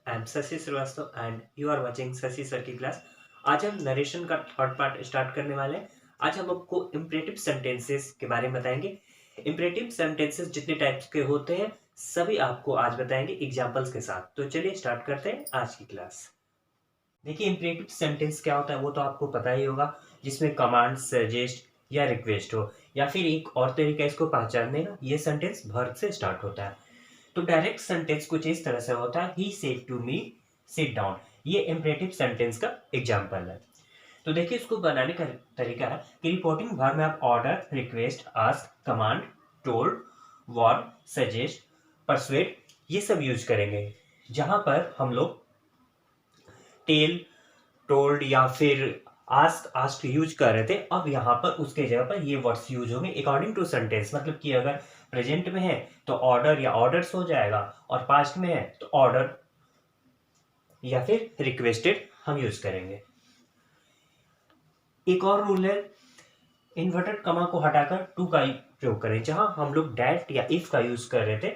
I am Shashi Srivastava and you are watching Shashi sir की class. आज हम नरेशन का थर्ड पार्ट स्टार्ट करने वाले हैं। आज हम आपको इम्परेटिव सेंटेंसेस के बारे में बताएंगे। इम्परेटिव सेंटेंसेस जितने टाइप्स के होते हैं सभी आपको आज बताएंगे एग्जांपल्स के साथ। तो चलिए स्टार्ट करते हैं आज की क्लास। देखिए इम्परेटिव सेंटेंस क्या होता है वो तो आपको पता ही होगा, जिसमें कमांड, सजेस्ट या रिक्वेस्ट हो, या फिर एक और तरीका इसको पहचानने का, ये सेंटेंस वर्ब से स्टार्ट होता है। तो डायरेक्ट सेंटेंस कुछ इस तरह से होता है, he said to me sit down. ये इम्परेटिव सेंटेंस का एग्जांपल है। तो देखिए इसको बनाने का तरीका है कि रिपोर्टिंग वर्ब में आप order, request, ask, command, told, warn, suggest, persuade ये सब यूज करेंगे। जहां पर हम लोग टेल, टोल्ड या फिर आस्क आस्क यूज कर रहे थे, अब यहाँ पर उसके जगह पर ये वर्ड्स यूज होंगे अकॉर्डिंग टू सेंटेंस। मतलब कि अगर प्रेजेंट में है तो ऑर्डर या ऑर्डर्स हो जाएगा, और पास्ट में है तो ऑर्डर या फिर रिक्वेस्टेड हम यूज करेंगे। एक और रूल है, इन्वर्टेड कमा को हटाकर टू का प्रयोग करें। जहां हम लोग डैट या इफ का यूज कर रहे थे,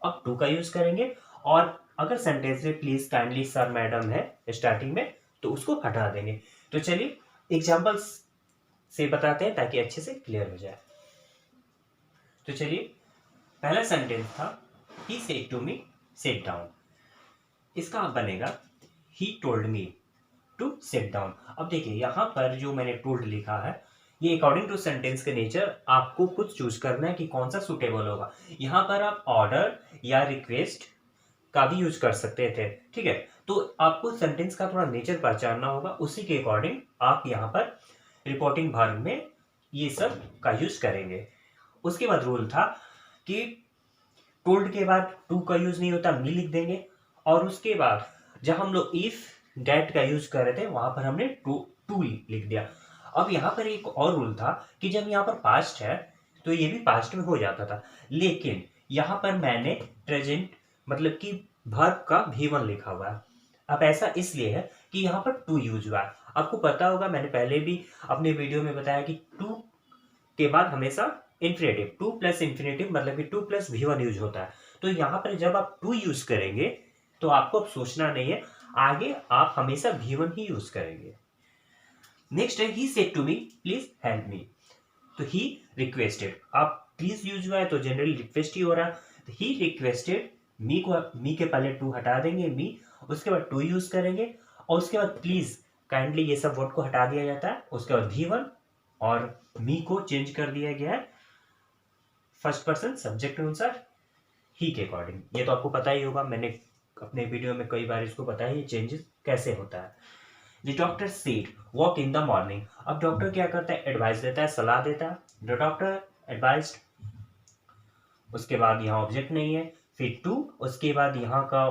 अब टू का यूज करेंगे। और अगर सेंटेंस में प्लीज, काइंडली, सर, मैडम है स्टार्टिंग में तो उसको हटा देंगे। तो चलिए एग्जाम्पल्स से बताते हैं ताकि अच्छे से क्लियर हो जाए। तो चलिए पहला सेंटेंस था, he said to me sit down. इसका बनेगा he told me to sit down. अब देखिए यहाँ पर जो मैंने टोल्ड लिखा है, ये अकॉर्डिंग टू सेंटेंस के नेचर आपको खुद चूज करना है कि कौन सा सुटेबल होगा। यहाँ पर आप ऑर्डर या रिक्वेस्ट का भी यूज कर सकते थे, ठीक है। तो आपको सेंटेंस का थोड़ा नेचर पहचानना होगा, उसी के अकॉर्डिंग आप यहाँ पर रिपोर्टिंग वर्ब में ये सब का यूज करेंगे। उसके बाद रूल था कि टोल्ड के बाद टू का यूज नहीं होता, मी लिख देंगे। और उसके बाद जब हम लोग इफ डेट का यूज कर रहे थे वहां पर हमने टू टू लिख दिया। अब यहाँ पर एक और रूल था कि जब यहाँ पर पास्ट है तो ये भी पास्ट में हो जाता था, लेकिन यहाँ पर मैंने प्रेजेंट मतलब कि वर्ब का V1 लिखा हुआ है। अब ऐसा इसलिए है कि यहाँ पर टू यूज हुआ है। आपको पता होगा, मैंने पहले भी अपने वीडियो में बताया कि टू के बाद हमेशा इंफिनिटिव, टू प्लस इंफिनिटिव मतलब कि टू प्लस V1 यूज होता है। तो यहाँ पर जब आप टू यूज करेंगे तो आपको अब सोचना नहीं है, आगे आप हमेशा V1 ही यूज करेंगे। नेक्स्ट है, he said to me please help me. तो ही रिक्वेस्टेड, आप प्लीज यूज हुआ है तो जनरली रिक्वेस्ट ही हो रहा है। तो ही रिक्वेस्टेड, मी के पहले टू हटा देंगे, मी, उसके बाद टू यूज करेंगे, और उसके बाद प्लीज, काइंडली ये सब वर्ड को हटा दिया जाता है। उसके बाद V1 और मी को चेंज कर दिया गया है फर्स्ट पर्सन सब्जेक्ट के अनुसार, ही के अकॉर्डिंग। ये तो आपको पता ही होगा, मैंने अपने वीडियो में कई बार इसको बताया ये चेंजेस कैसे होता है। The doctor said walk in the morning. अब डॉक्टर क्या करता है, एडवाइस देता है, सलाह देता है। द डॉक्टर एडवाइज्ड, उसके बाद यहाँ ऑब्जेक्ट नहीं है, फिर टू, उसके बाद यहाँ का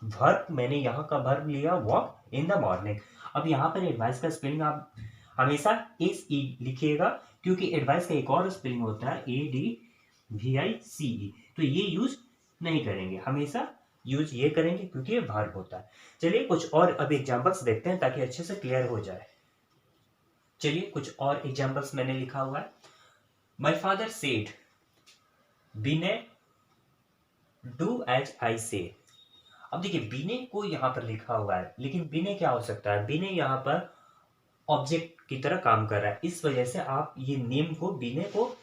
वर्ब, मैंने यहाँ का वर्ब लिया वॉक इन द मॉर्निंग। अब यहाँ पर एडवाइस का स्पेलिंग आप हमेशा एस ई लिखिएगा, क्योंकि एडवाइस का एक और स्पेलिंग होता है ADVICE, तो ये यूज नहीं करेंगे, हमेशा यूज ये करेंगे क्योंकि ये वर्ब होता है। चलिए कुछ और अब एग्जांपल्स देखते हैं ताकि अच्छे से क्लियर हो जाए। चलिए कुछ और एग्जांपल्स मैंने लिखा हुआ है। My father said Vinay do as I say. अब देखिए बीने को यहाँ पर लिखा हुआ है, लेकिन बीने क्या हो सकता है, बीने यहाँ पर ऑब्जेक्ट की तरह काम कर रहा है, इस वजह से आप ये नेम को, बीने को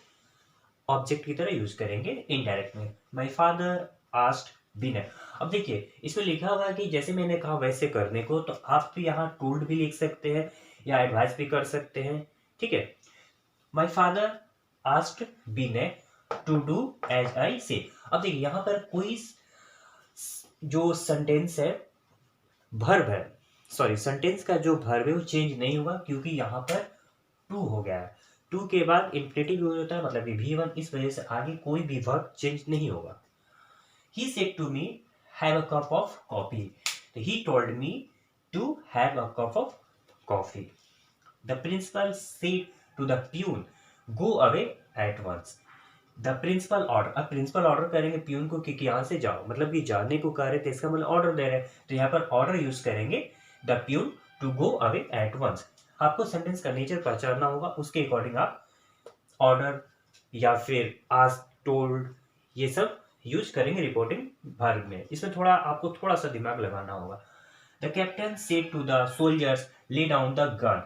ऑब्जेक्ट की तरह यूज करेंगे इनडायरेक्ट में। माय फादर आस्क्ड बीने। अब देखिए इसमें लिखा हुआ है कि जैसे मैंने कहा वैसे करने को, तो आप यहाँ टोल्ड भी लिख सकते हैं या एडवाइस भी कर सकते हैं, ठीक है। माय फादर आस्क्ड बीने to do as I say. अब देखिए यहाँ पर कोई जो सेंटेंस है, वर्ब है, सॉरी सेंटेंस का जो वर्ब है वो चेंज नहीं हुआ, क्योंकि यहाँ पर टू हो गया है। टू के बाद इंफिनिटिव यूज होता है मतलब कि V1, इस वजह से आगे कोई भी वर्ब चेंज नहीं होगा। He said to me have a cup of coffee. तो he told me to have a cup of coffee. The principal said to the peon go away at once. The principal order, अब principal order करेंगे peon को कि यहाँ से जाओ, मतलब कि जाने को कह रहे थे, इसका मतलब ऑर्डर दे रहे हैं, तो यहाँ पर ऑर्डर यूज करेंगे the peon to go away at once. आपको सेंटेंस का नेचर पहचानना होगा, उसके अकॉर्डिंग आप ऑर्डर या फिर आस्क, टोल्ड ये सब यूज करेंगे रिपोर्टिंग वर्ब में। इसमें थोड़ा आपको थोड़ा सा दिमाग लगाना होगा। The captain said to the soldiers lay down the gun.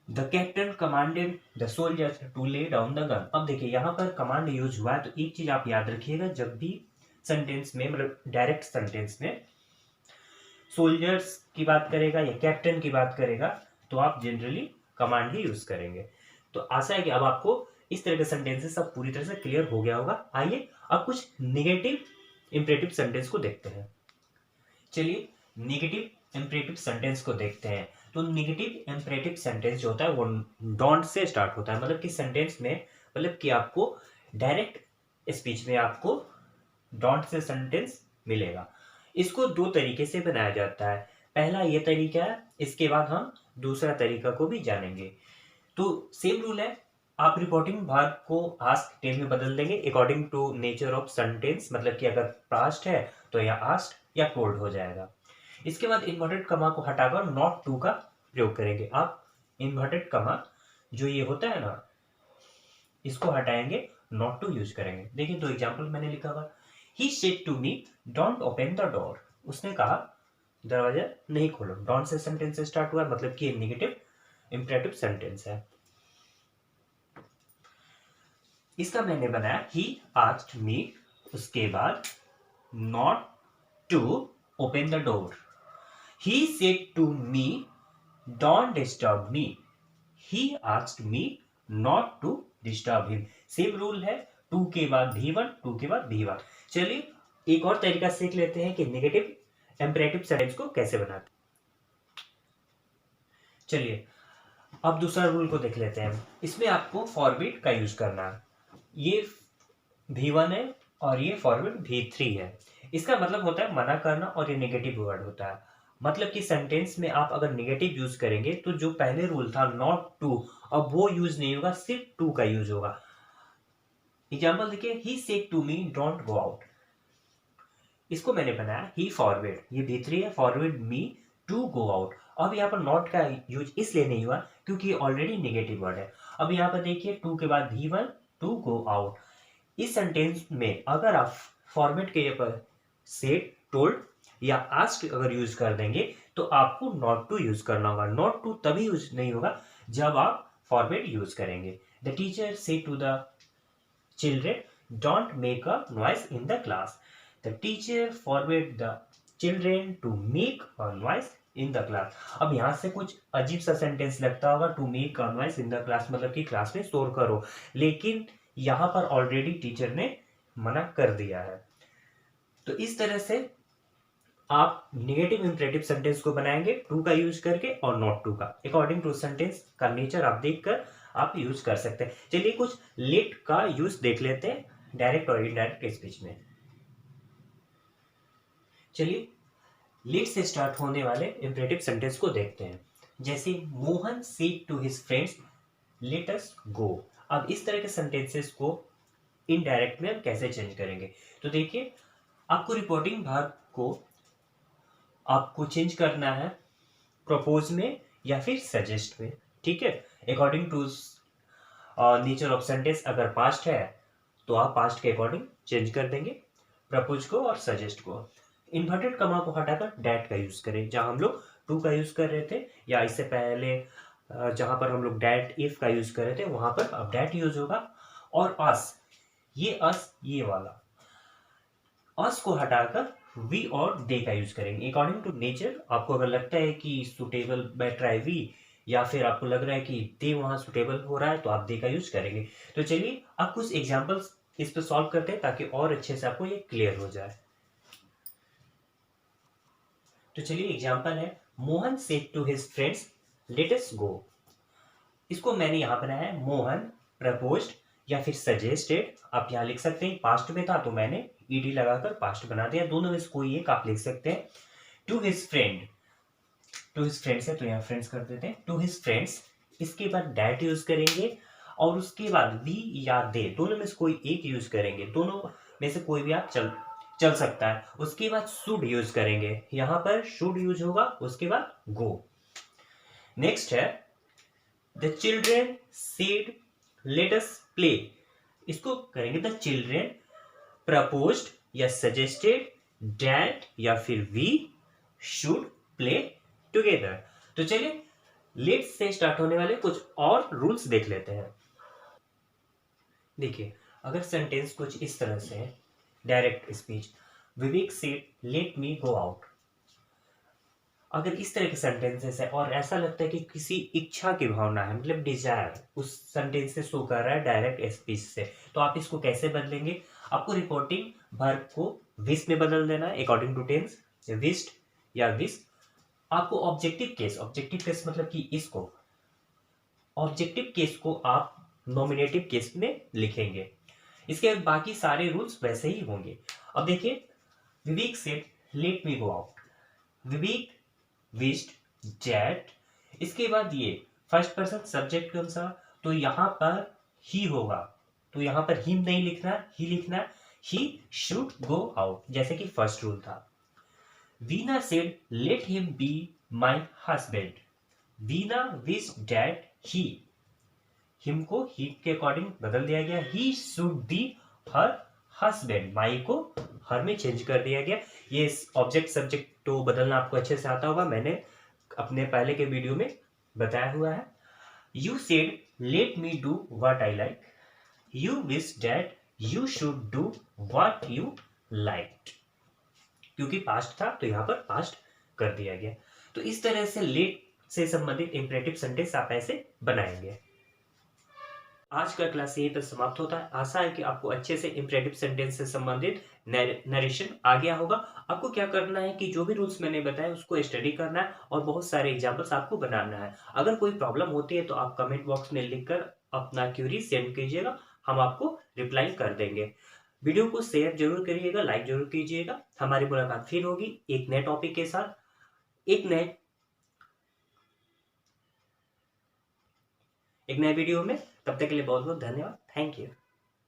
The captain commanded the soldiers to lay down the gun. अब देखिए यहाँ पर कमांड यूज हुआ है, तो एक चीज आप याद रखिएगा, जब भी सेंटेंस में मतलब डायरेक्ट सेंटेंस में सोल्जर्स की बात करेगा या कैप्टन की बात करेगा तो आप जनरली कमांड ही यूज करेंगे। तो आशा है कि अब आपको इस तरह के सेंटेंसेस सब पूरी तरह से क्लियर हो गया होगा। आइए अब कुछ निगेटिव इंपरेटिव सेंटेंस को देखते हैं। चलिए निगेटिव इंपरेटिव सेंटेंस को देखते हैं। तो निगेटिव इंपरेटिव सेंटेंस जो होता है वो डोंट से स्टार्ट होता है। मतलब कि सेंटेंस में मतलब कि आपको डायरेक्ट स्पीच में आपको डोंट से सेंटेंस मिलेगा। इसको दो तरीके से बनाया जाता है। पहला ये तरीका है, इसके बाद हम दूसरा तरीका को भी जानेंगे। तो सेम रूल है, आप रिपोर्टिंग वर्ब को आस्क टेन में बदल देंगे according to nature of sentence. मतलब कि अगर पास्ट है तो या आस्क्ड या टोल्ड हो जाएगा। इसके बाद इन्वर्टेड कमा को हटाकर नॉट टू का प्रयोग करेंगे। आप इन्वर्टेड कमा जो ये होता है ना, इसको हटाएंगे, नॉट टू यूज करेंगे। देखिए दो एग्जांपल मैंने लिखा हुआ। He said to me don't open the door. उसने कहा दरवाजा नहीं खोलो। डोंट से सेंटेंस से स्टार्ट हुआ, मतलब कि नेगेटिव इंपरेटिव सेंटेंस है। इसका मैंने बनाया ही आस्क्ड मी, उसके बाद not to open the door. He said to me don't disturb me. He asked me not to disturb him. Same rule है, टू के बाद V1, टू के बाद V1। चलिए एक और तरीका सीख लेते हैं कि नेगेटिव इंपरेटिव सेंटेंस को कैसे बनाते हैं। चलिए अब दूसरा रूल को देख लेते हैं। इसमें आपको फॉरवर्ड का यूज करना है। ये V1 है और ये फॉरवर्ड V3 है। इसका मतलब होता है मना करना, और ये नेगेटिव वर्ड होता है। मतलब कि सेंटेंस में आप अगर नेगेटिव यूज करेंगे तो जो पहले रूल था नॉट टू, अब वो यूज नहीं होगा, सिर्फ टू का यूज होगा। एग्जाम्पल देखिए, he said to me don't go out. इसको मैंने बनाया ही फॉरवर्ड, ये V3 है, forbade me to go out. अब यहाँ पर नॉट का यूज इसलिए नहीं हुआ क्योंकि ऑलरेडी नेगेटिव वर्ड है। अब यहाँ पर देखिए टू के बाद V1, टू गो आउट। इस सेंटेंस में अगर आप फॉर्मेट के पर सेड, टोल्ड या आस्क्ड अगर यूज कर देंगे तो आपको नॉट टू यूज करना होगा। नॉट टू तभी यूज नहीं होगा जब आप फॉर्मेट यूज करेंगे। The teacher said to the children don't make a noise in the class. The teacher forbade the children to make a noise in the class. अब यहाँ से कुछ अजीब सा सेंटेंस लगता होगा, to make a noise in the class मतलब कि क्लास में शोर करो, लेकिन यहां पर ऑलरेडी टीचर ने मना कर दिया है। तो इस तरह से आप नेगेटिव इंपरेटिव सेंटेंस को बनाएंगे टू का यूज करके और नॉट टू का। अकॉर्डिंग टू सेंटेंस का नेचर आप देखकर आप यूज कर सकते हैं। चलिए कुछ लेट का यूज देख लेते हैं डायरेक्ट और इनडायरेक्ट स्पीच में। चलिए लेट से स्टार्ट होने वाले इंपरेटिव सेंटेंस को देखते हैं। जैसे Mohan said to his friends let us go. अब इस तरह के सेंटेंसेस को इनडायरेक्ट में हम कैसे चेंज करेंगे, तो देखिए आपको रिपोर्टिंग भाग को आपको चेंज करना है प्रपोज में या फिर सजेस्ट में। ठीक है, according to nature of sentence. अगर पास्ट है तो आप पास्ट के अकॉर्डिंग चेंज कर देंगे प्रपोज को और सजेस्ट को। इन्वर्टेड कमा को हटाकर डैट का यूज करें। जहां हम लोग टू का यूज कर रहे थे या इससे पहले जहां पर हम लोग डैट इफ का यूज कर रहे थे वहां पर अब डैट यूज होगा। और अस, ये अस ये वाला अस को हटाकर वी और दे का यूज करेंगे अकॉर्डिंग टू नेचर। आपको अगर लगता है कि सुटेबल बेटर है वी, या फिर आपको लग रहा है कि दे वहां सुटेबल हो रहा है तो आप दे का यूज करेंगे। तो चलिए आप कुछ एग्जांपल्स इस पर सॉल्व करते हैं ताकि और अच्छे से आपको ये क्लियर हो जाए। तो चलिए एग्जांपल है, Mohan said to his friends let us go. इसको मैंने यहां बनाया है मोहन प्रपोज्ड या फिर सजेस्टेड। आप यहां लिख सकते हैं, पास्ट में था तो मैंने ईडी लगाकर पास्ट बना दिया। दोनों में से कोई एक आप लिख सकते हैं। To his friend, to his friends है तो यहाँ फ्रेंड्स कर देते हैं। टू हिज फ्रेंड्स, इसके बाद डैट यूज करेंगे और उसके बाद वी या दे, दोनों में से कोई एक यूज करेंगे। दोनों में से कोई भी आप चल सकता है। उसके बाद शुड यूज करेंगे, यहां पर शुड यूज होगा, उसके बाद गो। नेक्स्ट है the children said let us play. इसको करेंगे द चिल्ड्रेन प्रपोज्ड या सजेस्टेड, डैट या फिर वी शुड प्ले टुगेदर। तो चलिए लेट से स्टार्ट होने वाले कुछ और रूल्स देख लेते हैं। देखिए, अगर सेंटेंस कुछ इस तरह से है, direct speech, Vivek said let me go out. अगर इस तरह के सेंटेंसेस है और ऐसा लगता है कि किसी इच्छा की भावना है, मतलब डिजायर उस सेंटेंस से शो कर रहा है डायरेक्ट स्पीच से, तो आप इसको कैसे बदलेंगे? आपको रिपोर्टिंग वर्ब को विश में बदल देना है अकॉर्डिंग टू टेंस, विश्ड या विश। आपको ऑब्जेक्टिव केस मतलब कि इसको ऑब्जेक्टिव केस को आप नॉमिनेटिव केस में लिखेंगे। इसके बाकी सारे रूल्स वैसे ही होंगे। अब देखिए, Vivek said let me go out, Vivek wished that, इसके बाद ये फर्स्ट पर्सन सब्जेक्ट कौन सा, तो यहां पर ही होगा, तो यहां पर हिम नहीं लिखना, ही लिखना, ही शुड गो आउट, जैसे कि फर्स्ट रूल था। Veena said let him be my husband, Veena wished that he, him को ही के अकॉर्डिंग बदल दिया गया, he should be her husband, my को हर में चेंज कर दिया गया। ये ऑब्जेक्ट सब्जेक्ट तो बदलना आपको अच्छे से आता होगा, मैंने अपने पहले के वीडियो में बताया हुआ है। You said let me do what I like, you wish that you should do what you like, क्योंकि पास्ट था तो यहां पर पास्ट कर दिया गया। तो इस तरह से लेट से संबंधित इंपरेटिव सेंटेंस आप ऐसे बनाएंगे। आज का क्लास यहीं पर समाप्त होता है। आशा है कि आपको अच्छे से इंपरेटिव सेंटेंस से संबंधित नरेशन आ गया होगा। आपको क्या करना है कि जो भी रूल्स मैंने बताए उसको स्टडी करना है और बहुत सारे एग्जाम्पल्स आपको बनाना है। अगर कोई प्रॉब्लम होती है तो आप कमेंट बॉक्स में लिखकर अपना क्यूरी सेंड कीजिएगा, हम आपको रिप्लाई कर देंगे। वीडियो को शेयर जरूर करिएगा, लाइक जरूर कीजिएगा। हमारी मुलाकात फिर होगी एक नए टॉपिक के साथ, एक नए वीडियो में। तब तक के लिए बहुत बहुत धन्यवाद। Thank you.